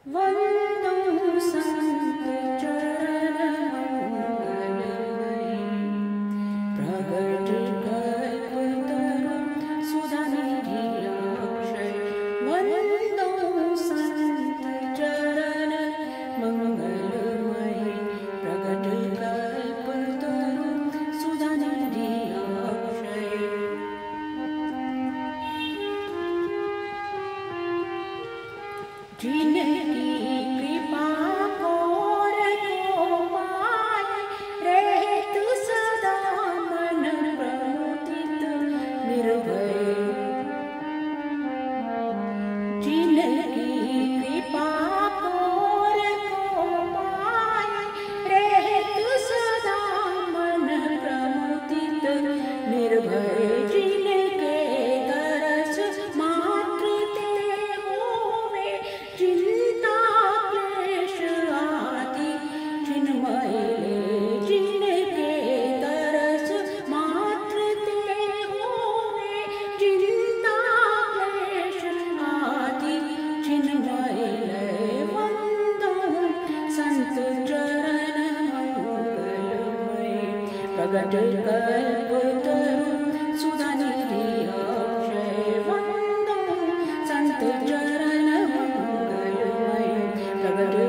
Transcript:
वन्दो संत चरण मंगलमय प्रगट कल्पतरु सुधानिधि अक्षय वन्दो संत चरण मंगलमय प्रगट कल्पतरु सुधानिधि अक्षय जिनकी कृपा कोर को पाए रहत सदा मन प्रमुदित निर्भय जिनकी कृपा कोर को पाए रहत सदा मन प्रमुदित निर्भय जिनके दरस मात्र ते होवे चिंता क्लेश आदि चिन्मय जिनके दरस मात्र ते होवे चिंता क्लेश आदि चिन्मय वन्दो संत चरण मंगलमय प्रगट कल्पतरु सुधानिधि अक्षय वन्दो संत चरण मंगलमय प्रगट